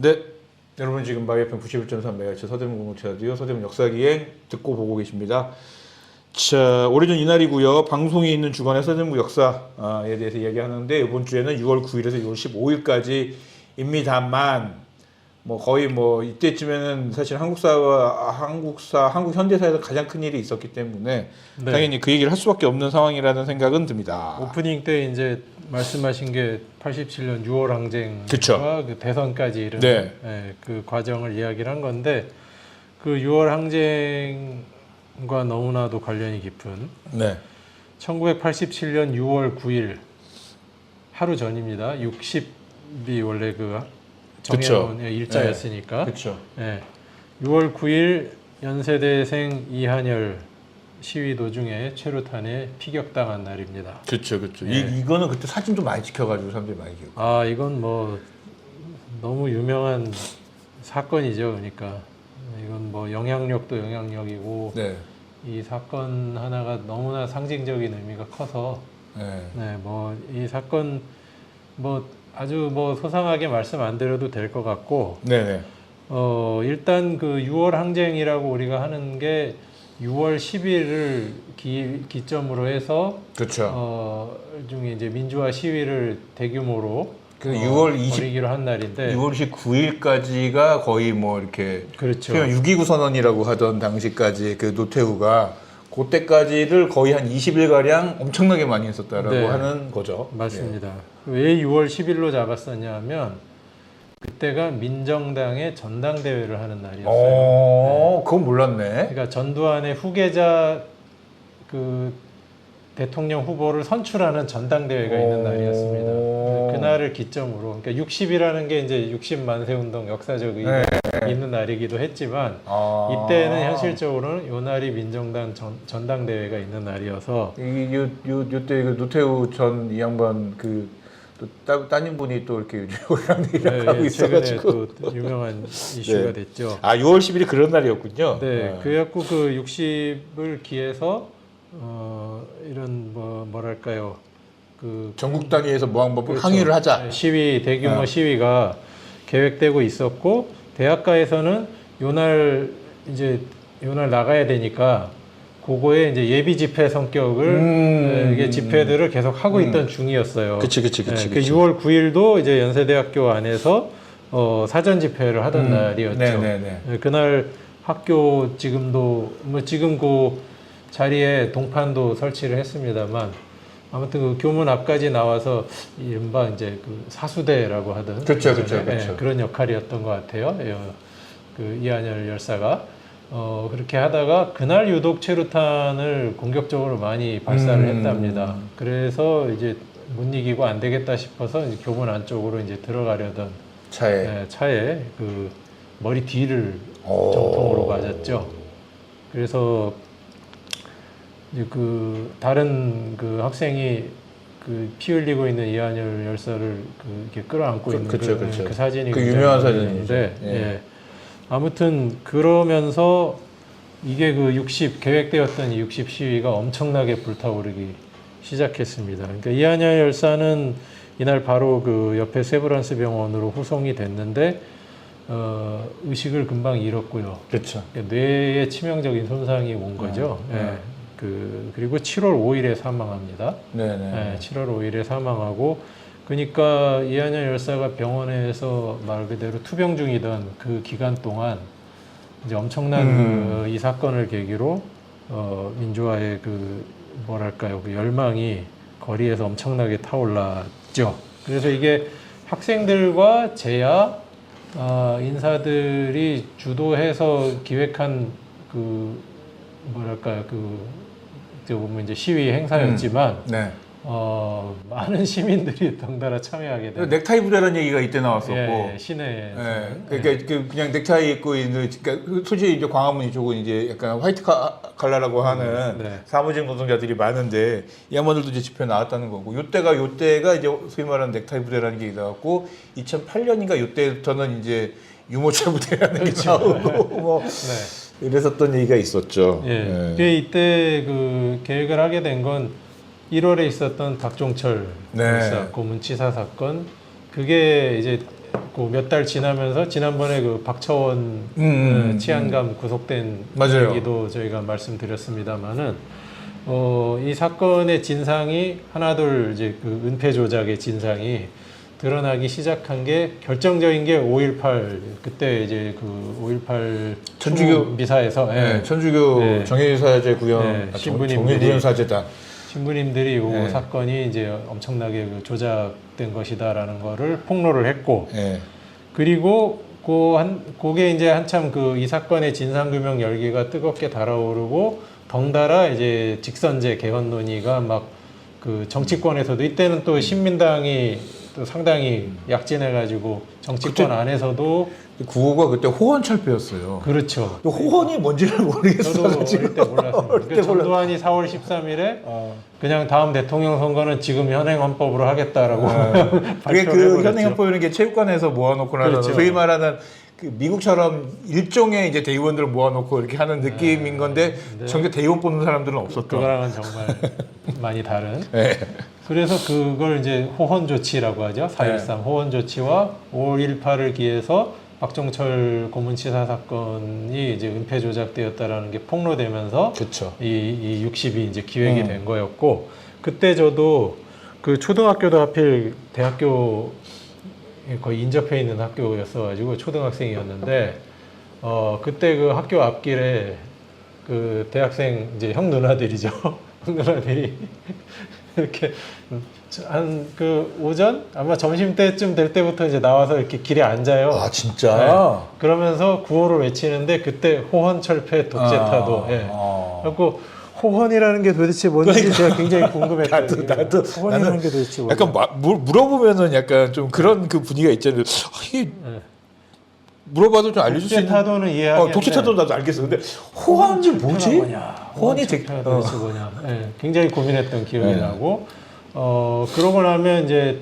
네, 여러분 지금 마이 FM 91.3MHz 서대문 공동체 라디오 서대문 역사기행 듣고 보고 계십니다. 자, 오래전 이날이고요. 방송이 있는 주간의 서대문 역사에 대해서 이야기하는데 이번 주에는 6월 9일에서 6월 15일까지입니다만 뭐 거의 뭐 이때쯤에는 사실 한국 현대사에서 가장 큰 일이 있었기 때문에 네. 당연히 그 얘기를 할 수밖에 없는 상황이라는 생각은 듭니다. 오프닝 때 이제 말씀하신 게 87년 6월 항쟁과 그 대선까지 이르는 네. 예, 그 과정을 이야기를 한 건데 그 6월 항쟁과 너무나도 관련이 깊은 네. 1987년 6월 9일 하루 전입니다. 60이 원래 그 정해놓은 일자였으니까. 그렇죠. 예, 6월 9일 연세대생 이한열 시위 도중에 최루탄에 피격당한 날입니다. 그렇죠, 그렇죠. 네. 이거는 그때 사진도 많이 찍혀가지고 사람들이 많이 기억. 아, 이건 뭐 너무 유명한 사건이죠. 그러니까 이건 뭐 영향력도 영향력이고 네. 이 사건 하나가 너무나 상징적인 의미가 커서 네. 네, 뭐 이 사건 뭐 아주 뭐 소상하게 말씀 안 드려도 될 것 같고 네네. 일단 그 6월 항쟁이라고 우리가 하는 게 6월 10일을 기점으로 해서 그렇죠. 중에 이제 민주화 시위를 대규모로 그 6월 20 벌이기로 한 날인데 6월 29일까지가 거의 뭐 이렇게 그렇죠. 6.29 선언이라고 하던 당시까지 그 노태우가 그때까지를 거의 한 20일 가량 엄청나게 많이 했었다라고 네. 하는 거죠. 맞습니다. 왜 6월 10일로 잡았었냐면 그때가 민정당의 전당대회를 하는 날이었어요. 그건 몰랐네. 그러니까 전두환의 후계자 그 대통령 후보를 선출하는 전당대회가 있는 날이었습니다. 그날을 기점으로 그러니까 60이라는 게 이제 60만세 운동 역사적 의미가 있는 날이기도 했지만 이때는 현실적으로는 요 날이 민정당 전당대회가 있는 날이어서 요때 그 노태우 전 이 양반 또 따님 분이 또 이렇게 요랑 얘기를 하고 있어가지고 또 유명한 이슈가 됐죠. 6월 10일이 그런 날이었군요. 네, 그래갖고 그 60을 기해서 이런 뭐랄까요 그 전국 단위에서 뭐 한번 그렇죠. 항의를 하자. 시위 대규모 시위가 계획되고 있었고 대학가에서는 요날 나가야 되니까 그거에 이제 예비 집회 성격을 이게 집회들을 계속 하고 있던 중이었어요. 그치. 그 6월 9일도 이제 연세대학교 안에서 사전 집회를 하던 날이었죠. 네네네. 그날 학교 지금도 뭐 지금 그 자리에 동판도 설치를 했습니다만 아무튼 그 교문 앞까지 나와서 이른바 이제 그 사수대라고 하던 그렇죠. 그런 역할이었던 것 같아요. 그 이한열 열사가 그렇게 하다가 그날 유독 최루탄을 공격적으로 많이 발사를 했답니다. 그래서 이제 못 이기고 안 되겠다 싶어서 이제 교문 안쪽으로 이제 들어가려던 차에 그 머리 뒤를 정통으로 맞았죠. 그래서 이제 그 다른 그 학생이 그 피 흘리고 있는 이한열 열사를 이렇게 끌어안고 있는 그 사진이 그 유명한 사진인데 아무튼 그러면서 이게 그 60 계획되었던 60 시위가 엄청나게 불타오르기 시작했습니다. 그러니까 이한열 열사는 이날 바로 그 옆에 세브란스 병원으로 후송이 됐는데 의식을 금방 잃었고요. 그렇죠. 그러니까 뇌에 치명적인 손상이 온 거죠. 그리고 7월 5일에 사망합니다. 7월 5일에 사망하고 그러니까 이한열 열사가 병원에서 말 그대로 투병 중이던 그 기간 동안 이제 엄청난 이 사건을 계기로 민주화의 그 뭐랄까요 그 열망이 거리에서 엄청나게 타올랐죠. 그래서 이게 학생들과 제야 인사들이 주도해서 기획한 그 뭐랄까요 보면 이제 시위 행사였지만 많은 시민들이 덩달아 참여하게 된. 넥타이 부대라는 얘기가 이때 나왔었고. 시내에. 그러니까 그냥 넥타이 입고 있는, 그러니까 솔직히 이제 광화문 이쪽은 이제 약간 화이트 칼라라고 하는 사무직 노동자들이 많은데 이 양반들도 이제 집회 나왔다는 거고. 요때가 이제 소위 말하는 넥타이 부대라는 게 나왔고 2008년인가 요때부터는 이제 유모차 부대라는 게 나오고 이랬었던 얘기가 있었죠. 이때 그 계획을 하게 된 건 1월에 있었던 박종철 열사 고문치사 사건 그게 이제 몇 달 지나면서 지난번에 그 박처원 치안감 구속된 맞아요. 얘기도 저희가 말씀드렸습니다만은 이 사건의 진상이 하나둘 이제 그 은폐 조작의 진상이 드러나기 시작한 게 결정적인 게 5.18 그때 이제 그 5.18 천주교 미사에서 네, 천주교 네. 정예사제 구현 네, 정예 구현 사제단 신부님들이 이 네. 사건이 이제 엄청나게 그 조작된 것이다라는 거를 폭로를 했고 네. 그리고 그게 이제 한참 그 이 사건의 진상규명 열기가 뜨겁게 달아오르고 덩달아 이제 직선제 개헌 논의가 막 그 정치권에서도 이때는 또 신민당이 또 상당히 약진해가지고 정치권 그때 안에서도 구호가 그때 호헌철폐였어요. 그렇죠. 호헌이 뭔지를 모르겠어요. 저도 어릴 때 몰랐습니다. 그러니까 전두환이 4월 13일에 그냥 다음 대통령 선거는 지금 현행 헌법으로 하겠다라고 그게 그 발표를 현행 헌법이라는 게 체육관에서 모아놓고 나서 그렇죠. 소위 말하는 그 미국처럼 일종의 이제 대의원들을 모아놓고 이렇게 하는 느낌인 건데 정작 대의원 뽑는 사람들은 없었던. 그거랑은 정말 많이 다른. 네. 그래서 그걸 이제 호헌 조치라고 하죠. 4.13 호헌 조치와 5.18을 기해서 박종철 고문치사 사건이 이제 은폐 조작되었다라는 게 폭로되면서 그렇죠. 이 60이 이제 기획이 된 거였고 그때 저도 그 초등학교도 하필 대학교 거의 인접해 있는 학교였어가지고 초등학생이었는데 그때 그 학교 앞길에 그 대학생 이제 형 누나들이죠. 형 누나들이 이렇게 한 그 오전 아마 점심 때쯤 될 때부터 이제 나와서 이렇게 길에 앉아요. 아 진짜. 네. 그러면서 구호를 외치는데 그때 호헌철폐 독재타도. 예. 그리고 호헌이라는 게 도대체 뭔지 제가 굉장히 궁금했어요. 나도 호헌이라는 게 도대체 뭔지. 약간 물어보면은 약간 좀 그런 그 분위기가 있잖아요. 이게 물어봐도 좀 알려줄 수 있는. 독재타도는 이해하겠는데. 독재타도 나도 알겠어. 근데 호헌이 뭐지? 호헌이 호헌철폐가 도대체 뭐냐. 예. 굉장히 고민했던 기억이 나고. 그러고 나면 이제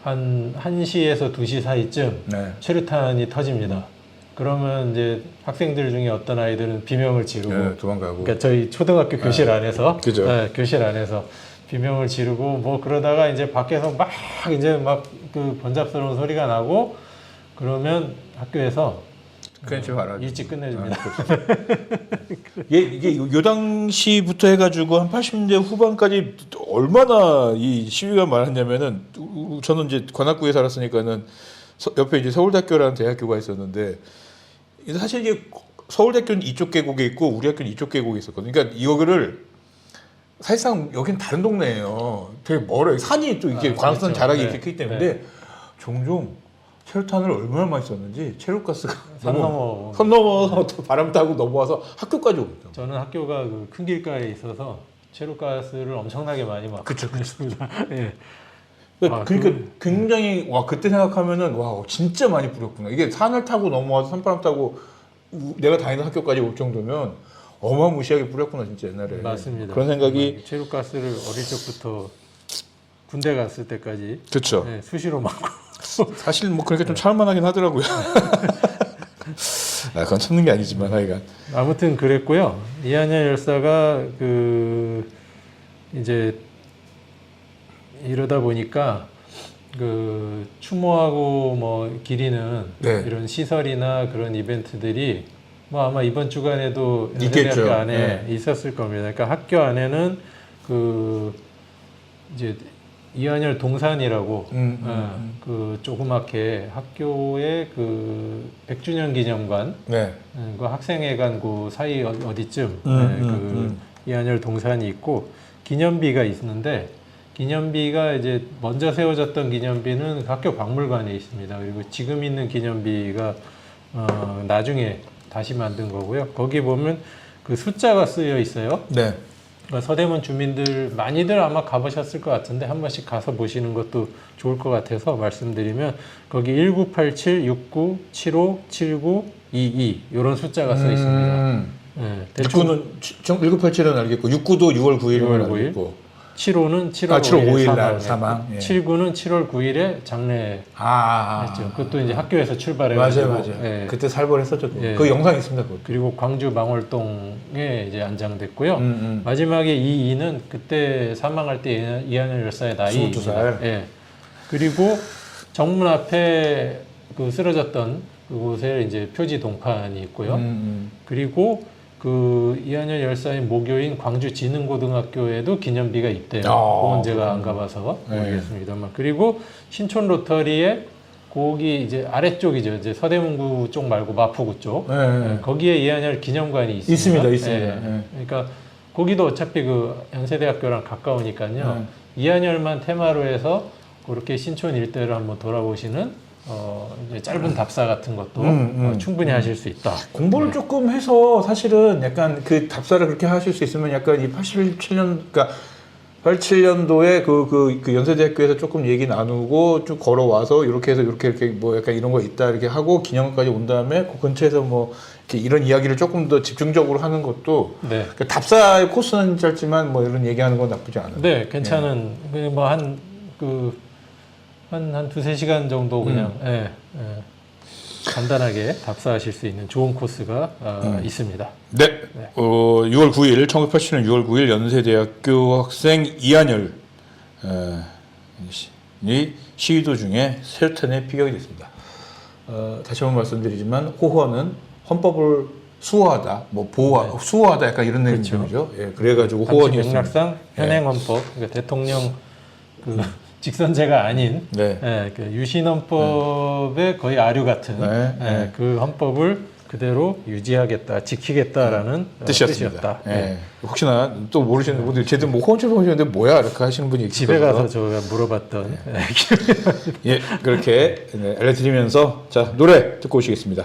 한 1시에서 2시 사이쯤 네. 최루탄이 터집니다. 그러면 이제 학생들 중에 어떤 아이들은 비명을 지르고 네, 도망가고. 그러니까 저희 초등학교 교실 안에서 그죠. 네, 교실 안에서 비명을 지르고 뭐 그러다가 이제 밖에서 막 이제 막 그 번잡스러운 소리가 나고 그러면 학교에서 그냥 집에 가라. 일찍 끝내줍니다. 이게 요 당시부터 해가지고 한 80년대 후반까지 얼마나 이 시위가 많았냐면은 저는 이제 관악구에 살았으니까는 옆에 이제 서울대학교라는 대학교가 있었는데 사실 이게 서울대학교는 이쪽 계곡에 있고 우리 학교는 이쪽 계곡에 있었거든요. 그러니까 이거를 사실상 여긴 다른 동네예요. 되게 멀어요. 산이 또 이렇게 관악산 그렇죠. 자락이 네. 이렇게 크기 때문에 종종 체류탄을 얼마나 많이 썼는지 체류가스가 산 넘어. 선 넘어서 또 바람 타고 넘어와서 학교까지 오거든요. 저는 학교가 그 큰 길가에 있어서 체류가스를 엄청나게 많이 막 그쵸. 예. 그러니까 굉장히 와 그때 생각하면은 와 진짜 많이 뿌렸구나. 이게 산을 타고 넘어와서 산바람 타고 내가 다니는 학교까지 올 정도면 어마무시하게 뿌렸구나 진짜 옛날에. 맞습니다. 그런 생각이. 체류가스를 어릴 적부터 군대 갔을 때까지 그렇죠. 네, 수시로 맞고. 사실 뭐 그렇게 좀 참을만하긴 하더라고요. 그건 참는 게 아니지만 하여간. 아무튼 그랬고요. 이한열 열사가 그 이제 이러다 보니까 그 추모하고 뭐 기리는 네. 이런 시설이나 그런 이벤트들이 뭐 아마 이번 주간에도 있겠죠. 연세대학교 안에 네. 있었을 겁니다. 그러니까 학교 안에는 그 이제 이한열 동산이라고 그 조그맣게 학교의 그 100주년 기념관 네. 그 학생회관 그 사이 어디쯤 이한열 동산이 있고 기념비가 있는데 기념비가 이제 먼저 세워졌던 기념비는 학교 박물관에 있습니다. 그리고 지금 있는 기념비가 나중에 다시 만든 거고요. 거기 보면 그 숫자가 쓰여 있어요. 네. 그러니까 서대문 주민들 많이들 아마 가보셨을 것 같은데 한 번씩 가서 보시는 것도 좋을 것 같아서 말씀드리면 거기 1987, 69, 75, 79, 22 이런 숫자가 써 있습니다. 네, 대충 69는 1987은 알겠고 69도 6월 9일을 6월 9일. 알겠고 7호는 7월 5일 5일 날 사망. 예. 79는 7월 9일에 장례했죠. 그것도 이제 학교에서 출발해가지고. 맞아요. 예. 그때 살벌했었죠. 예. 그 영상 있습니다. 그거. 그리고 광주 망월동에 이제 안장됐고요. 마지막에 이는 그때 사망할 때 이한열 열사의 나이 22살. 예. 그리고 정문 앞에 그 쓰러졌던 그곳에 이제 표지 동판이 있고요. 그리고 그 이한열 열사의 모교인 광주진흥고등학교에도 기념비가 있대요. 그건 제가 안 가봐서 모르겠습니다만. 그리고 신촌 로터리에 거기 이제 아래쪽이죠. 이제 서대문구 쪽 말고 마포구 쪽. 거기에 이한열 기념관이 있습니다. 있습니다. 그러니까 거기도 어차피 그 연세대학교랑 가까우니까요. 이한열만 테마로 해서 그렇게 신촌 일대를 한번 돌아보시는 이제 짧은 답사 같은 것도 충분히 하실 수 있다. 공부를 조금 해서 사실은 약간 그 답사를 그렇게 하실 수 있으면 약간 이 87년, 그러니까 87년도에 그 연세대학교에서 조금 얘기 나누고 쭉 걸어와서 이렇게 해서 이렇게 뭐 약간 이런 거 있다 이렇게 하고 기념관까지 온 다음에 그 근처에서 뭐 이렇게 이런 이야기를 조금 더 집중적으로 하는 것도 그러니까 답사의 코스는 짧지만 뭐 이런 얘기하는 건 나쁘지 않아요. 네, 괜찮은 뭐 한 두세 시간 정도 그냥 간단하게 답사하실 수 있는 좋은 코스가 있습니다. 네. 6월 9일 1987년 6월 9일 연세대학교 학생 이한열이 시위 도중에 세로탄에 피격이 됐습니다. 다시 한번 말씀드리지만 호허는 헌법을 수호하다, 뭐 수호하다 약간 이런 내용이죠. 예, 그래가지고 호언이었습니다. 맥락상 현행 헌법, 그러니까 대통령 직선제가 아닌 그 유신헌법의 거의 아류 같은 그 헌법을 그대로 유지하겠다, 지키겠다라는 뜻이었다. 혹시나 또 모르시는 분들 제대로 뭐 호언처럼 보시는데 뭐야 이렇게 하시는 분이 집에 가서 제가 물어봤던 그렇게 알려드리면서 자 노래 듣고 오시겠습니다.